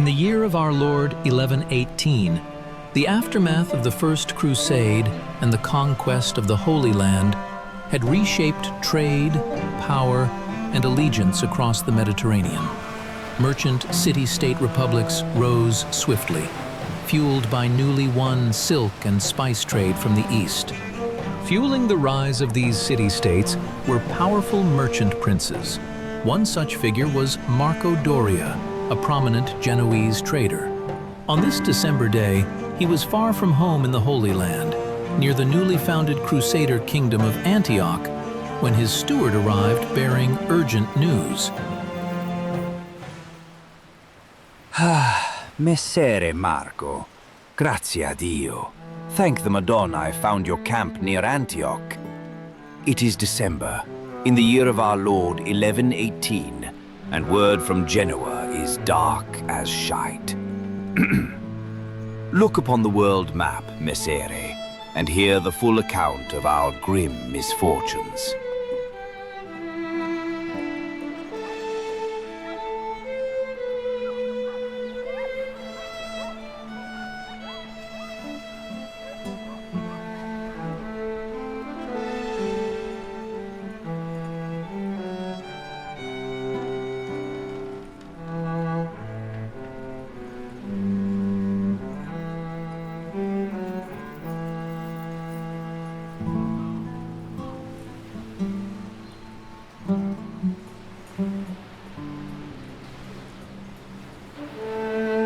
In the year of our Lord 1118, the aftermath of the First Crusade and the conquest of the Holy Land had reshaped trade, power, and allegiance across the Mediterranean. Merchant city-state republics rose swiftly, fueled by newly won silk and spice trade from the east. Fueling the rise of these city-states were powerful merchant princes. One such figure was Marco Doria, a prominent Genoese trader. On this December day, he was far from home in the Holy Land, near the newly founded Crusader kingdom of Antioch, when his steward arrived bearing urgent news. Messere Marco, grazie a Dio. Thank the Madonna I found your camp near Antioch. It is December, in the year of our Lord 1118, and word from Genua is dark as shite. Look upon the world map, Messere, and hear the full account of our grim misfortunes.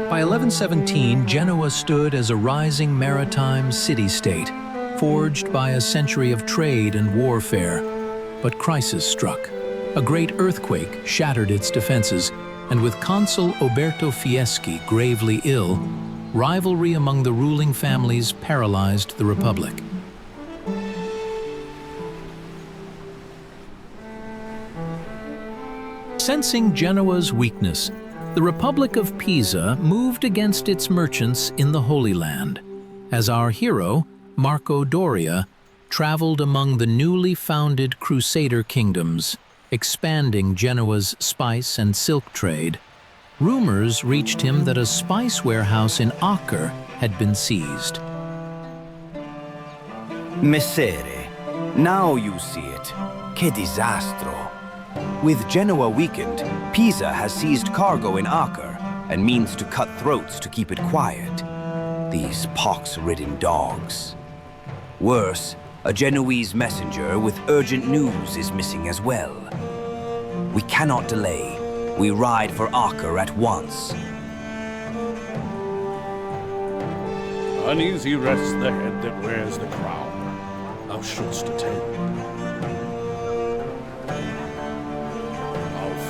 By 1117, Genoa stood as a rising maritime city-state, forged by a century of trade and warfare. But crisis struck. A great earthquake shattered its defenses, and with Consul Oberto Fieschi gravely ill, rivalry among the ruling families paralyzed the Republic. Sensing Genoa's weakness, the Republic of Pisa moved against its merchants in the Holy Land, as our hero, Marco Doria, traveled among the newly founded Crusader kingdoms, expanding Genoa's spice and silk trade. Rumors reached him that a spice warehouse in Acre had been seized. Messere, now you see it. Che disastro! With Genoa weakened, Pisa has seized cargo in Acre and means to cut throats to keep it quiet. These pox-ridden dogs. Worse, a Genoese messenger with urgent news is missing as well. We cannot delay. We ride for Acre at once. Uneasy rests the head that wears the crown. Thou shouldst attend.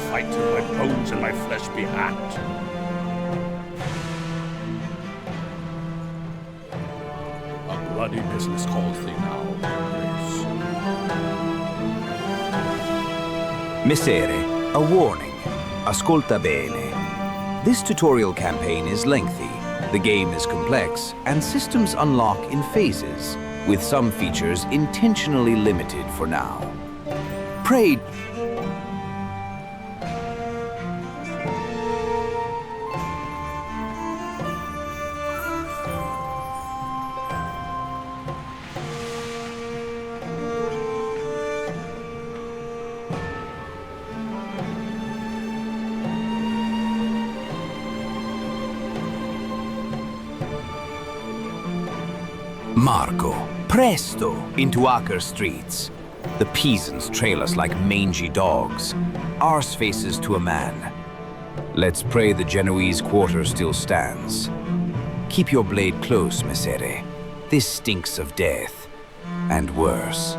Fight till my bones and my flesh be hacked. A bloody business calls thee now, Grace. Messere, a warning. Ascolta bene. This tutorial campaign is lengthy, the game is complex, and systems unlock in phases, with some features intentionally limited for now. Pray Marco, presto, into Acre streets. The peasants trail us like mangy dogs, arse faces to a man. Let's pray the Genoese quarter still stands. Keep your blade close, Messere. This stinks of death, and worse.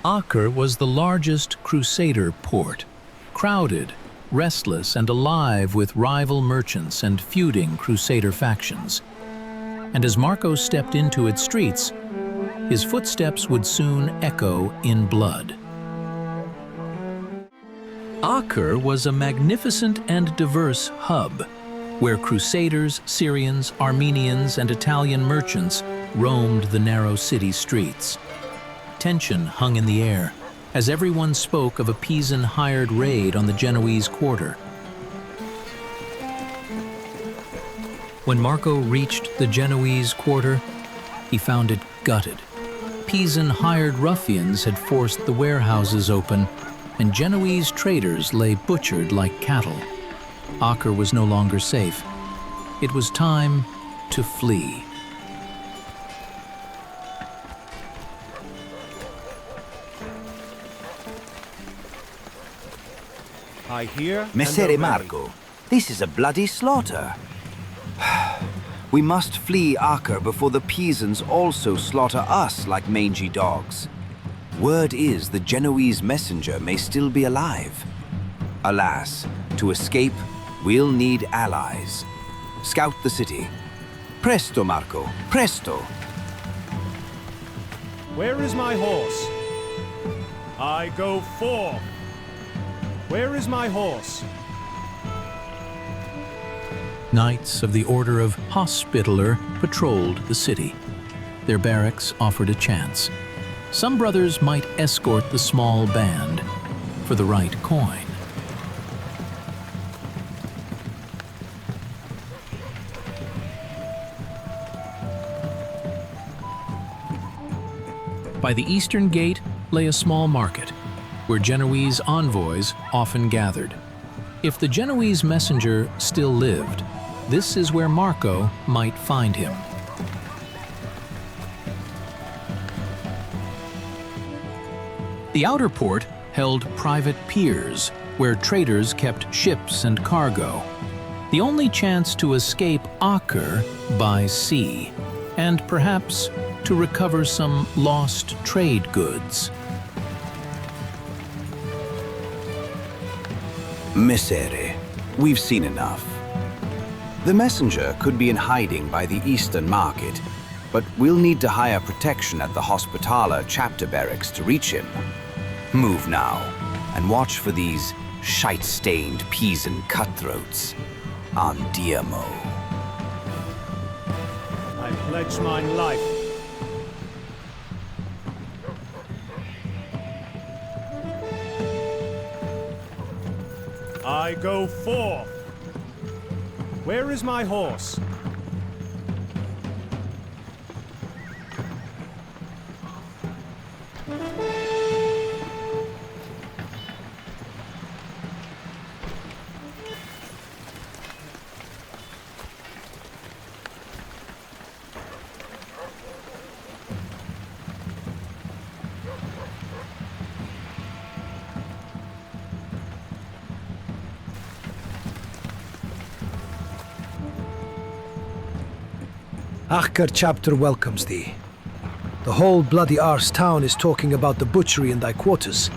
Acre was the largest Crusader port, crowded, restless, and alive with rival merchants and feuding Crusader factions. And as Marco stepped into its streets, his footsteps would soon echo in blood. Acre was a magnificent and diverse hub, where Crusaders, Syrians, Armenians, and Italian merchants roamed the narrow city streets. Tension hung in the air, as everyone spoke of a Pisan hired raid on the Genoese quarter. When Marco reached the Genoese quarter, he found it gutted. Pisan hired ruffians had forced the warehouses open, and Genoese traders lay butchered like cattle. Acre was no longer safe. It was time to flee. I hear. Messere Marco, this is a bloody slaughter. We must flee Acre before the Pisans also slaughter us like mangy dogs. Word is the Genoese messenger may still be alive. Alas, to escape, we'll need allies. Scout the city. Presto, Marco, presto! Where is my horse? I go forth. Where is my horse? Knights of the Order of Hospitaller patrolled the city. Their barracks offered a chance. Some brothers might escort the small band for the right coin. By the eastern gate lay a small market, where Genoese envoys often gathered. If the Genoese messenger still lived, this is where Marco might find him. The outer port held private piers, where traders kept ships and cargo. The only chance to escape Acre by sea, and perhaps to recover some lost trade goods. Messere, we've seen enough. The messenger could be in hiding by the eastern market, but we'll need to hire protection at the Hospitaller chapter barracks to reach him. Move now, and watch for these shite-stained Pisan cutthroats. Andiamo. I pledge my life. I go forth. Where is my horse? Acre chapter welcomes thee. The whole bloody arse town is talking about the butchery in thy quarters.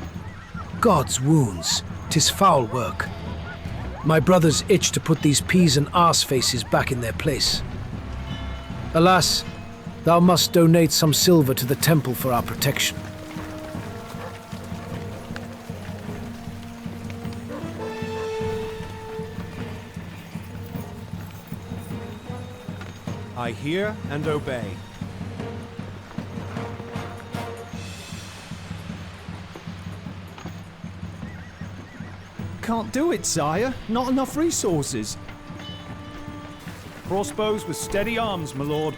God's wounds, 'tis foul work. My brothers itch to put these Pisan arse faces back in their place. Alas, thou must donate some silver to the temple for our protection. I hear and obey. Can't do it, sire. Not enough resources. Crossbows with steady arms, my lord.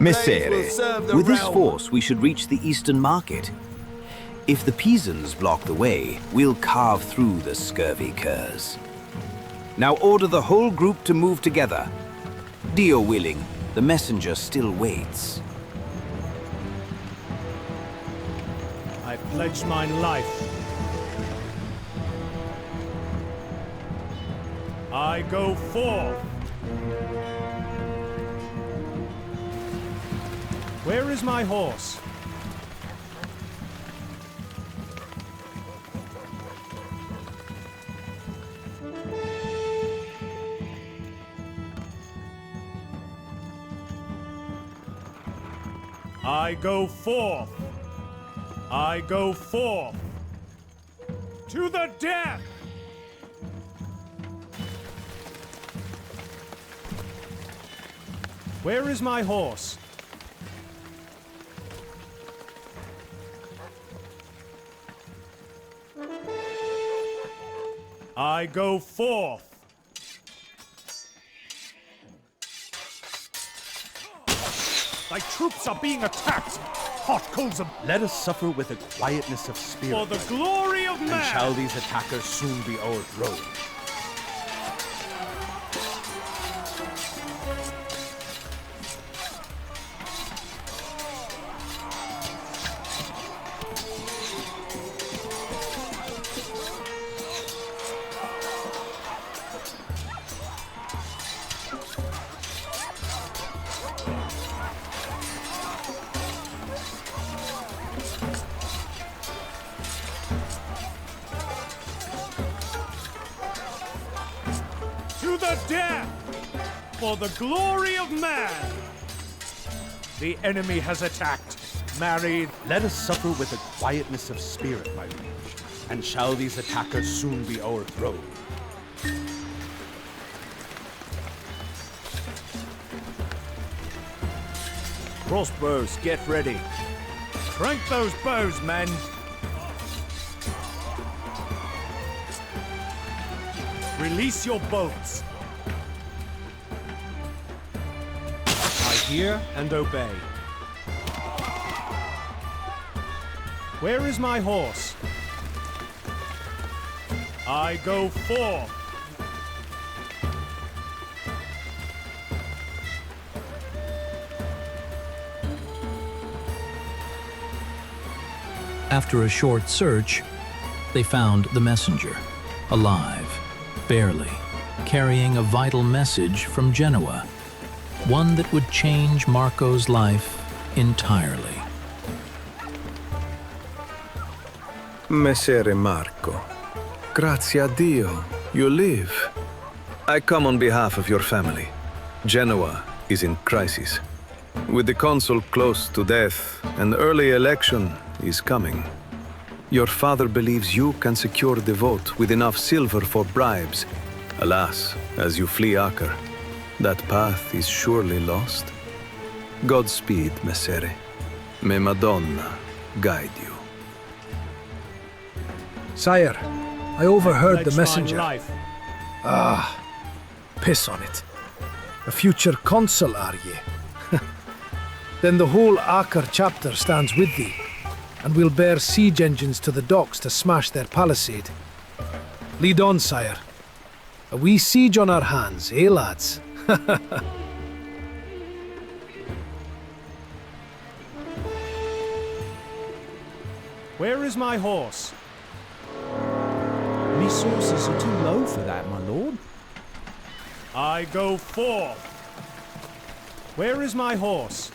Messere, with this force we should reach the eastern market. If the Pisans block the way, we'll carve through the scurvy curs. Now order the whole group to move together. Dio willing, the messenger still waits. I pledge my life. I go forth. Where is my horse? I go forth. I go forth. To the death! Where is my horse? I go forth. Thy troops are being attacked. Hot coals of... Let us suffer with a quietness of spirit. For the glory of man! And shall these attackers soon be overthrown? The death for the glory of man. The enemy has attacked. Married. Let us suffer with a quietness of spirit, my liege, and shall these attackers soon be overthrown? Crossbows, get ready. Crank those bows, men. Release your boats. I hear and obey. Where is my horse? I go forth. After a short search, they found the messenger, alive, barely, carrying a vital message from Genua, one that would change Marco's life entirely. Messere Marco, grazie a Dio, you live. I come on behalf of your family. Genua is in crisis. With the consul close to death, an early election is coming. Your father believes you can secure the vote with enough silver for bribes. Alas, as you flee Acre, that path is surely lost. Godspeed, Messere. May Madonna guide you. Sire, I overheard the Pledge my messenger. life. Piss on it. A future consul, are ye? Then the whole Acre chapter stands with thee, and we'll bear siege engines to the docks to smash their palisade. Lead on, sire. A wee siege on our hands, eh, lads? Where is my horse? Resources are too low for that, my lord. I go forth. Where is my horse?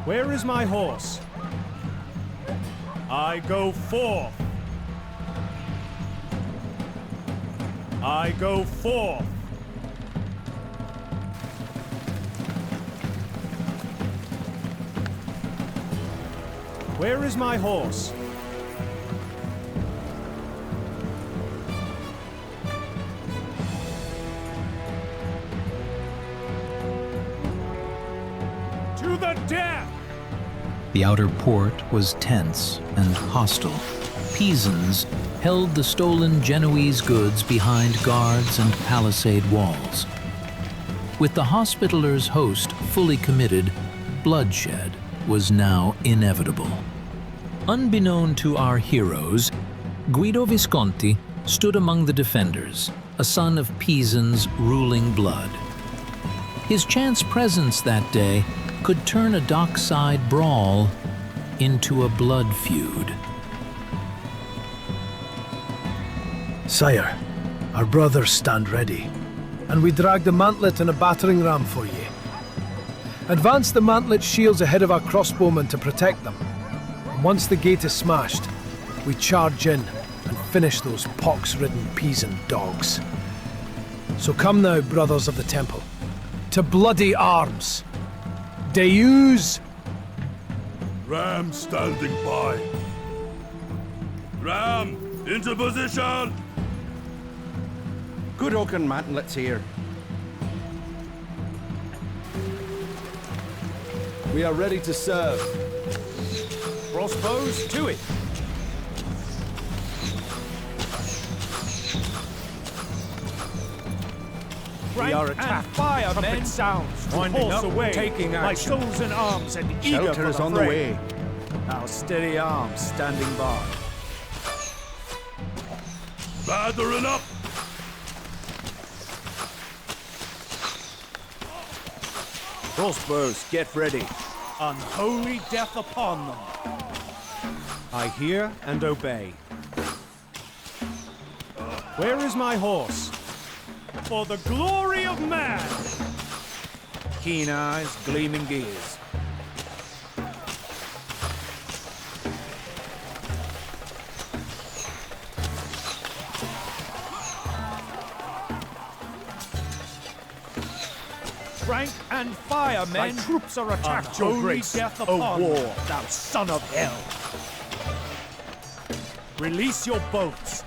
Where is my horse? I go forth. I go forth. Where is my horse? To the death! The outer port was tense and hostile. Pisans held the stolen Genoese goods behind guards and palisade walls. With the Hospitallers' host fully committed, bloodshed was now inevitable. Unbeknown to our heroes, Guido Visconti stood among the defenders, a son of Pisan's ruling blood. His chance presence that day could turn a dockside brawl into a blood feud. Sire, our brothers stand ready, and we drag the mantlet and a battering ram for ye. Advance the mantlet shields ahead of our crossbowmen to protect them. And once the gate is smashed, we charge in and finish those pox-ridden Pisan dogs. So come now, brothers of the temple, to bloody arms. Deus! Ram standing by. Ram, into position! Good oaken man, let's hear. We are ready to serve. Crossbows to it. We are attacked. Fire, men! Sounds winding up, away. Taking action. My soul's in arms and eager Shelter for is the on the fray. way. Our steady arms standing by. Lathering up! Crossbows, get ready. Unholy death upon them. I hear and obey. Where is my horse? For the glory of man! Keen eyes, gleaming gears. Rank and fire, men! My troops are attacked, your grace, death upon war, thou son of hell! Release your boats!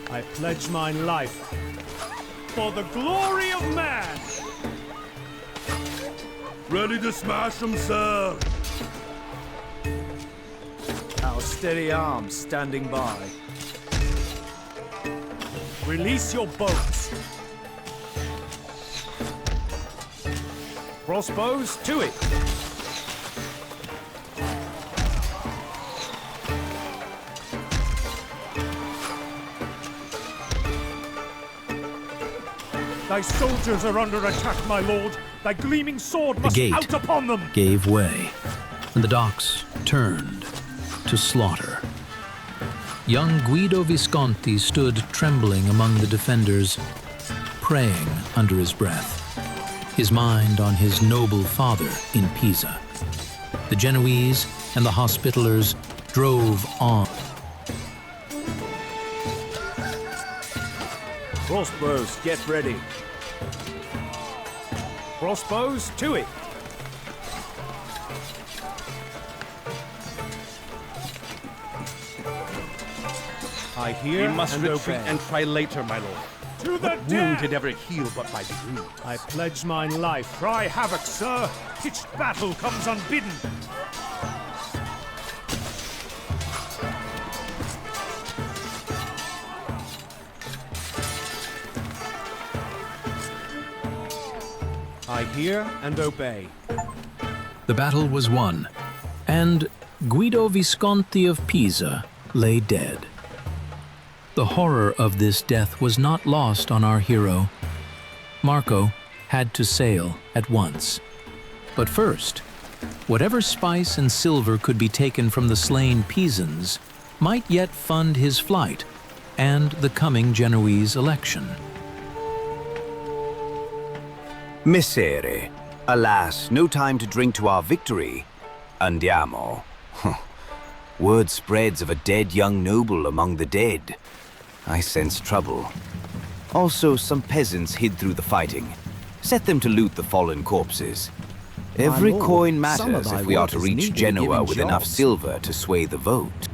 I pledge my life for the glory of man! Ready to smash them, sir! Our steady arms standing by. Release your boats! Crossbows to it! Thy soldiers are under attack, my lord. Thy gleaming sword must gate out upon them. Gave way, and the docks turned to slaughter. Young Guido Visconti stood trembling among the defenders, praying under his breath, his mind on his noble father in Pisa. The Genoese and the Hospitallers drove on. Crossbows, get ready. Crossbows to it. I hear We must and retreat obey. and try later, my lord. To the What wound death! did ever heal but by degrees? I pledge mine life. Cry havoc, sir. Pitched battle comes unbidden. I hear and obey. The battle was won, and Guido Visconti of Pisa lay dead. The horror of this death was not lost on our hero. Marco had to sail at once. But first, whatever spice and silver could be taken from the slain Pisans might yet fund his flight and the coming Genoese election. Messere, alas, no time to drink to our victory. Andiamo. Word spreads of a dead young noble among the dead. I sense trouble. Also, some peasants hid through the fighting. Set them to loot the fallen corpses. Every lord, coin some of matters thy if we are work to is reach needed Genoa giving with enough jobs. silver to sway the vote.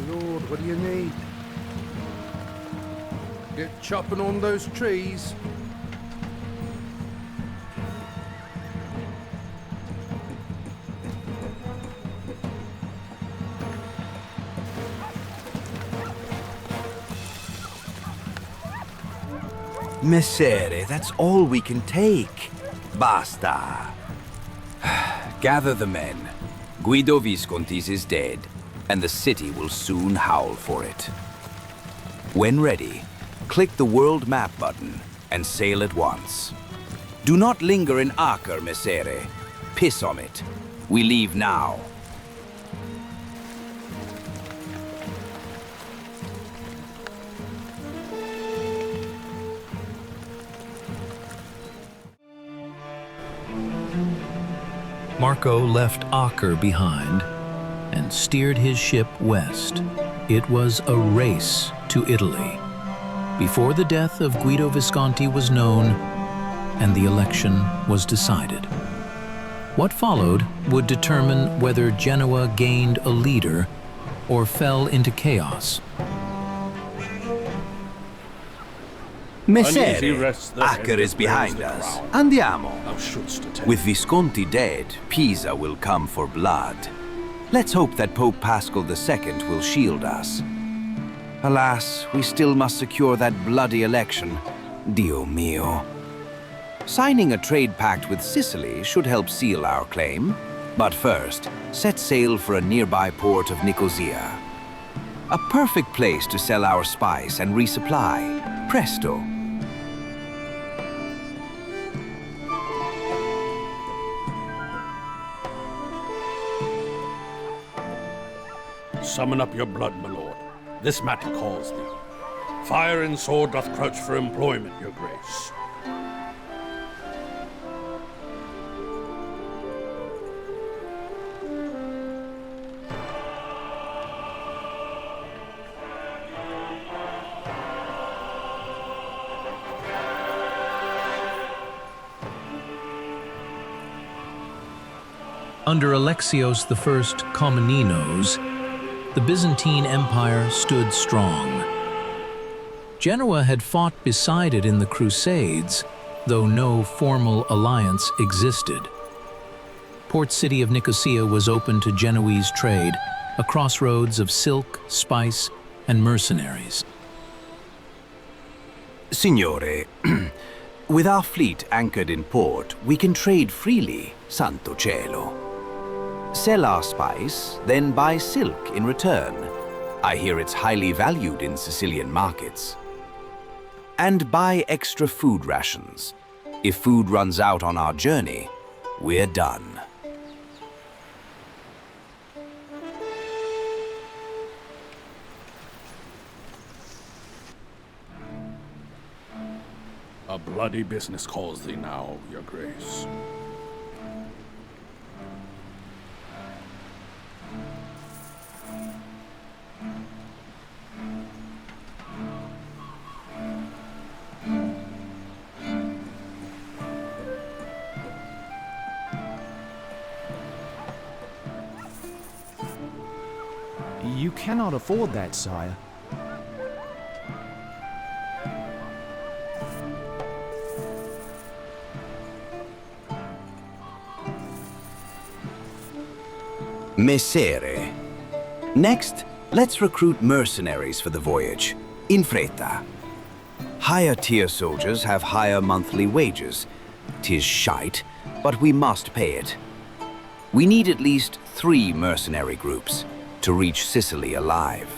Lord, what do you need? Get chopping on those trees. Messere, that's all we can take. Basta. Gather the men. Guido Visconti's is dead, and the city will soon howl for it. When ready, click the world map button and sail at once. Do not linger in Acre, Messere. Piss on it. We leave now. Marco left Acre behind and steered his ship west. It was a race to Italy before the death of Guido Visconti was known and the election was decided. What followed would determine whether Genoa gained a leader or fell into chaos. Messere, Acre is behind us. Andiamo. With Visconti dead, Pisa will come for blood. Let's hope that Pope Paschal II will shield us. Alas, we still must secure that bloody election. Dio mio. Signing a trade pact with Sicily should help seal our claim. But first, set sail for a nearby port of Nicosia. A perfect place to sell our spice and resupply. Presto. Summon up your blood, my lord. This matter calls thee. Fire and sword doth crouch for employment, your grace. Under Alexios I Komnenos, the Byzantine Empire stood strong. Genoa had fought beside it in the Crusades, though no formal alliance existed. Port city of Nicosia was open to Genoese trade, a crossroads of silk, spice, and mercenaries. Signore, with our fleet anchored in port, we can trade freely, santo cielo. Sell our spice, then buy silk in return. I hear it's highly valued in Sicilian markets. And buy extra food rations. If food runs out on our journey, we're done. A bloody business calls thee now, your grace. You cannot afford that, sire. Messere. Next, let's recruit mercenaries for the voyage. In fretta. Higher tier soldiers have higher monthly wages. 'Tis shite, but we must pay it. We need at least 3 mercenary groups to reach Sicily alive.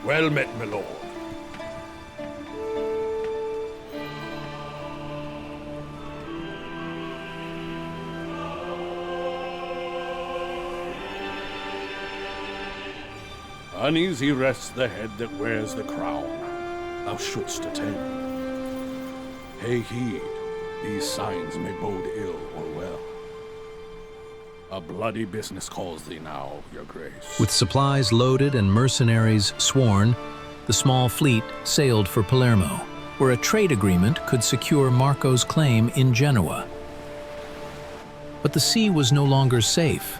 Well met, my lord. Uneasy rests the head that wears the crown. Thou shouldst attend. Pay heed, these signs may bode ill or well. A bloody business calls thee now, your grace. With supplies loaded and mercenaries sworn, the small fleet sailed for Palermo, where a trade agreement could secure Marco's claim in Genoa. But the sea was no longer safe.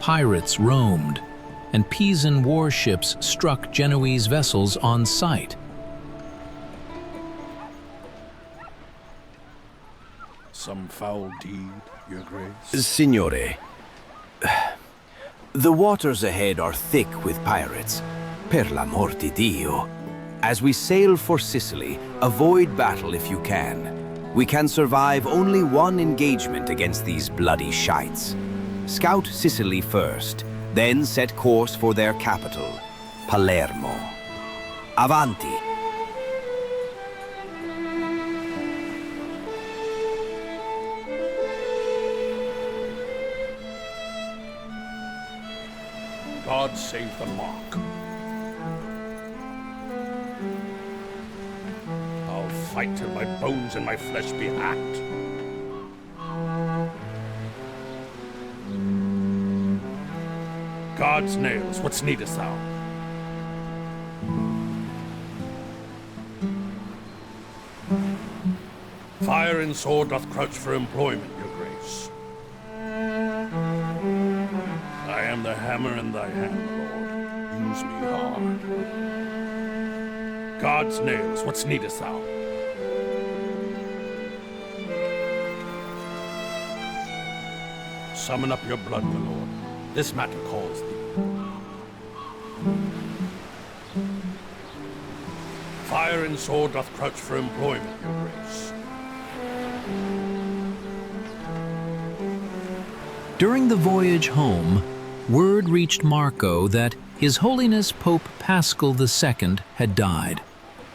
Pirates roamed, and Pisan warships struck Genoese vessels on sight. Some foul deed, your grace? Signore, the waters ahead are thick with pirates. Per l'amor di Dio. As we sail for Sicily, avoid battle if you can. We can survive only one engagement against these bloody shites. Scout Sicily first, then set course for their capital, Palermo. Avanti! God save the mark. I'll fight till my bones and my flesh be hacked. God's nails, what needest thou? Fire and sword doth crouch for employment, your grace. I am the hammer in thy hand, Lord. Use me hard. God's nails, what needest thou? Summon up your blood, my lord. This matter calls thee. Fire and sword doth crouch for employment, your grace. During the voyage home, word reached Marco that His Holiness Pope Paschal II had died,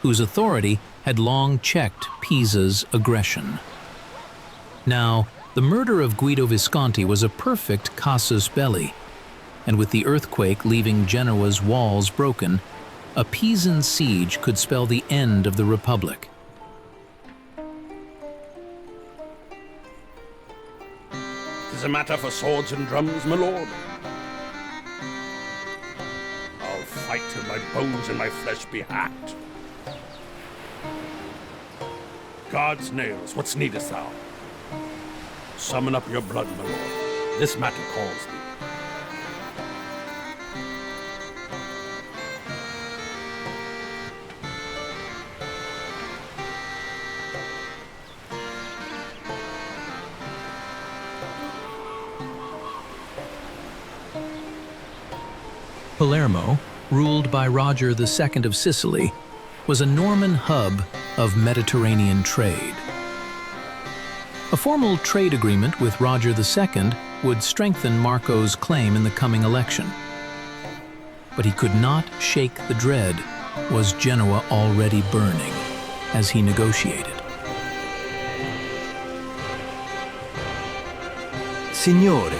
whose authority had long checked Pisa's aggression. Now, the murder of Guido Visconti was a perfect casus belli, and with the earthquake leaving Genoa's walls broken, a Pisan siege could spell the end of the Republic. Tis a matter for swords and drums, my lord. I'll fight till my bones and my flesh be hacked. God's nails, what needest thou? Summon up your blood, my lord. This matter calls thee. Palermo, ruled by Roger II of Sicily, was a Norman hub of Mediterranean trade. A formal trade agreement with Roger II would strengthen Marco's claim in the coming election. But he could not shake the dread. Was Genoa already burning as he negotiated? Signore,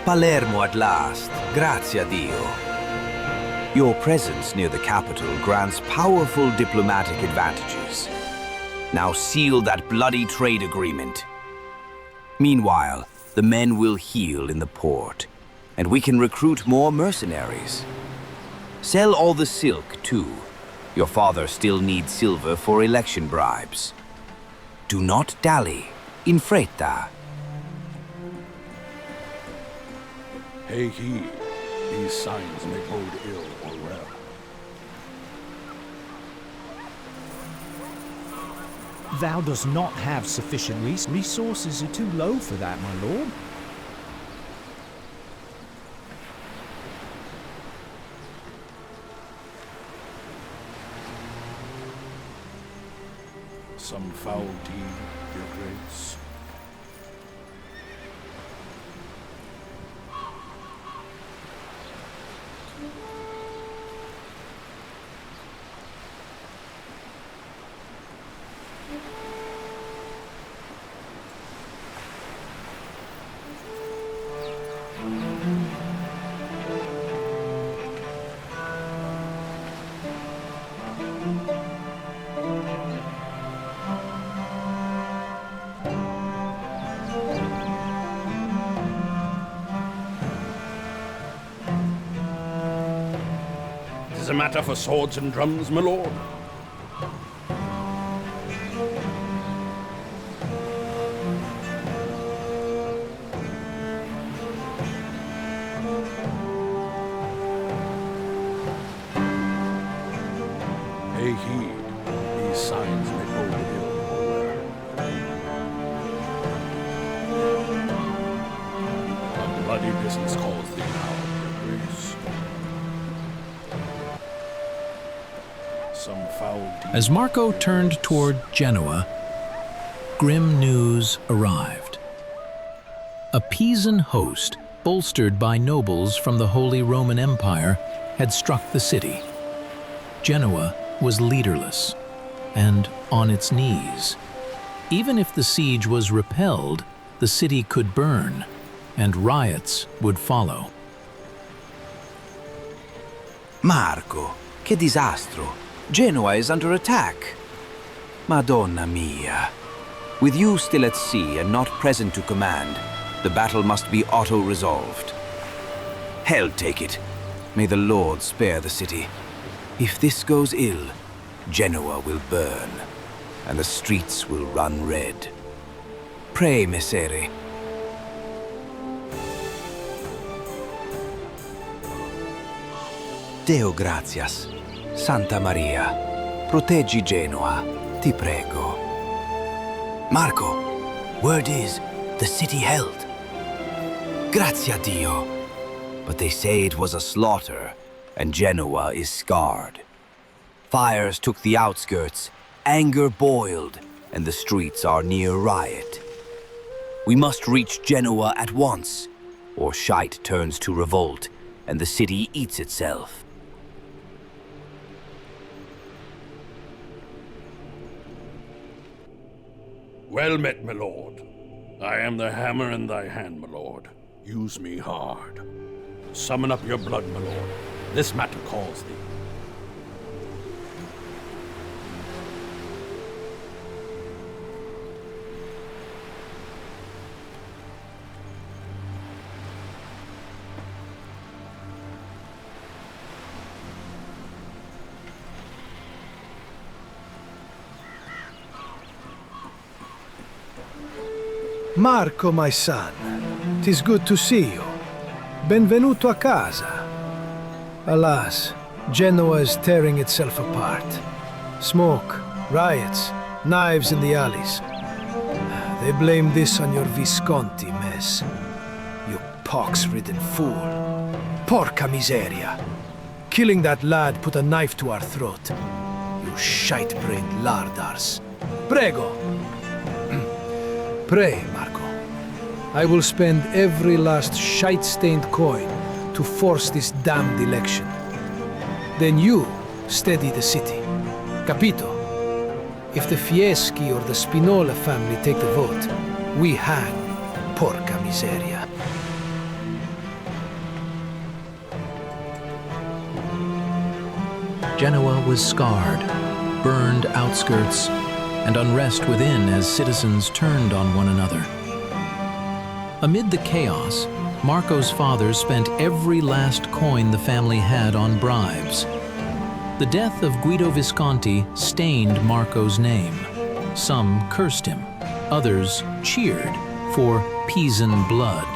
Palermo at last, grazie a Dio. Your presence near the capital grants powerful diplomatic advantages. Now seal that bloody trade agreement. Meanwhile, the men will heal in the port, and we can recruit more mercenaries. Sell all the silk, too. Your father still needs silver for election bribes. Do not dally. In fretta. Hey he, these signs may bode ill or well. Thou dost not have sufficient resources are too low for that, my lord. Some foul deed, your grace. Is a matter for swords and drums, my lord. Hey heed, these signs may bode ill or well. A bloody business calls thee now, your grace. Some foul deed. As Marco turned toward Genoa, grim news arrived. A Pisan host bolstered by nobles from the Holy Roman Empire, had struck the city. Genoa was leaderless and on its knees. Even if the siege was repelled, the city could burn, and riots would follow. Marco, che disastro! Genoa is under attack. Madonna mia. With you still at sea and not present to command, the battle must be auto-resolved. Hell take it. May the Lord spare the city. If this goes ill, Genoa will burn, and the streets will run red. Pray, Messere. Deo gratias. Santa Maria, proteggi Genoa, ti prego. Marco, word is, the city held. Grazie a Dio. But they say it was a slaughter, and Genoa is scarred. Fires took the outskirts, anger boiled, and the streets are near riot. We must reach Genoa at once, or shite turns to revolt, and the city eats itself. Well met, my lord. I am the hammer in thy hand, my lord. Use me hard. Summon up your blood, my lord. This matter calls thee. Marco, my son, 'tis good to see you. Benvenuto a casa. Alas, Genoa is tearing itself apart. Smoke, riots, knives in the alleys. They blame this on your Visconti mess. You pox-ridden fool. Porca miseria. Killing that lad put a knife to our throat. You shite-brained lardars. Prego. Pray, Marco. I will spend every last shite-stained coin to force this damned election. Then you steady the city. Capito? If the Fieschi or the Spinola family take the vote, we hang. Porca miseria. Genoa was scarred, burned outskirts, and unrest within as citizens turned on one another. Amid the chaos, Marco's father spent every last coin the family had on bribes. The death of Guido Visconti stained Marco's name. Some cursed him, others cheered for Pisan blood.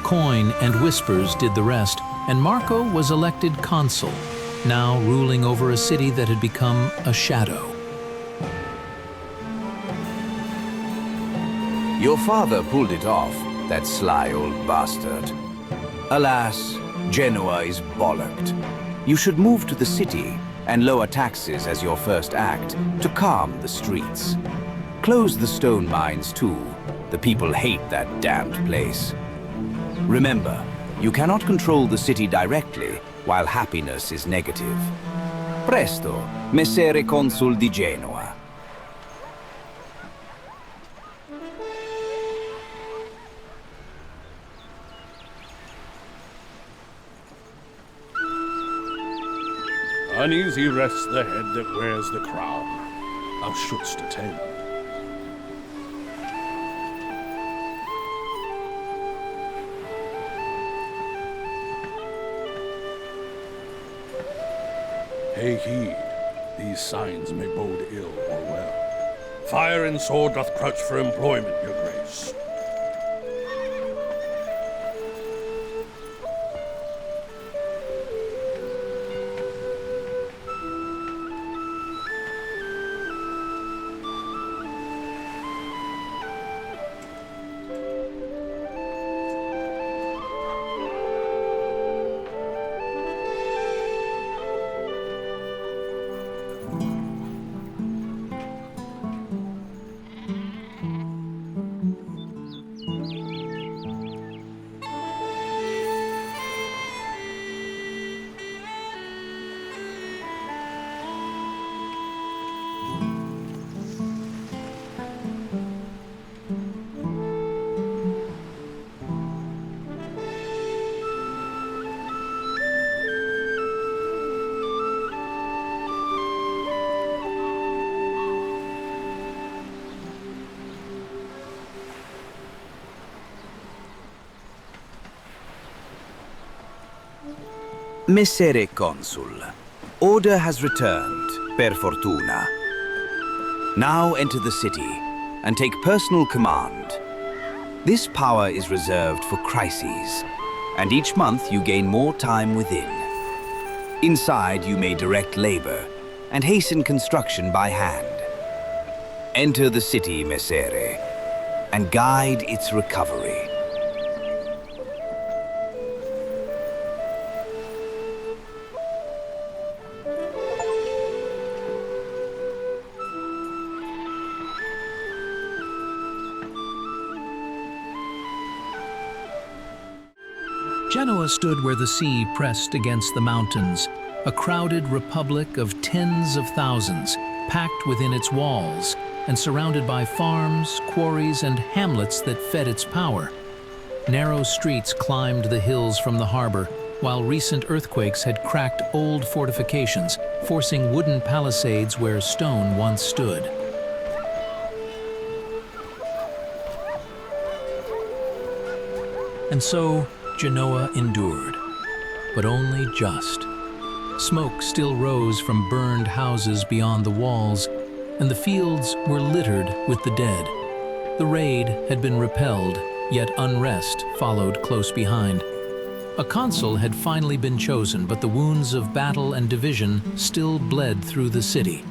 Coin and whispers did the rest, and Marco was elected consul, now ruling over a city that had become a shadow. Your father pulled it off, that sly old bastard. Alas, Genoa is bollocked. You should move to the city and lower taxes as your first act to calm the streets. Close the stone mines too. The people hate that damned place. Remember, you cannot control the city directly while happiness is negative. Presto, Messere Consul di Genoa. Uneasy rests the head that wears the crown. Thou shouldst attend. Pay heed, these signs may bode ill or well. Fire and sword doth crouch for employment, your grace. Messere Consul, order has returned, per fortuna. Now enter the city and take personal command. This power is reserved for crises, and each month you gain more time within. Inside you may direct labor and hasten construction by hand. Enter the city, Messere, and guide its recovery. Genoa stood where the sea pressed against the mountains, a crowded republic of tens of thousands, packed within its walls and surrounded by farms, quarries, and hamlets that fed its power. Narrow streets climbed the hills from the harbor, while recent earthquakes had cracked old fortifications, forcing wooden palisades where stone once stood. And so, Genoa endured, but only just. Smoke still rose from burned houses beyond the walls, and the fields were littered with the dead. The raid had been repelled, yet unrest followed close behind. A consul had finally been chosen, but the wounds of battle and division still bled through the city.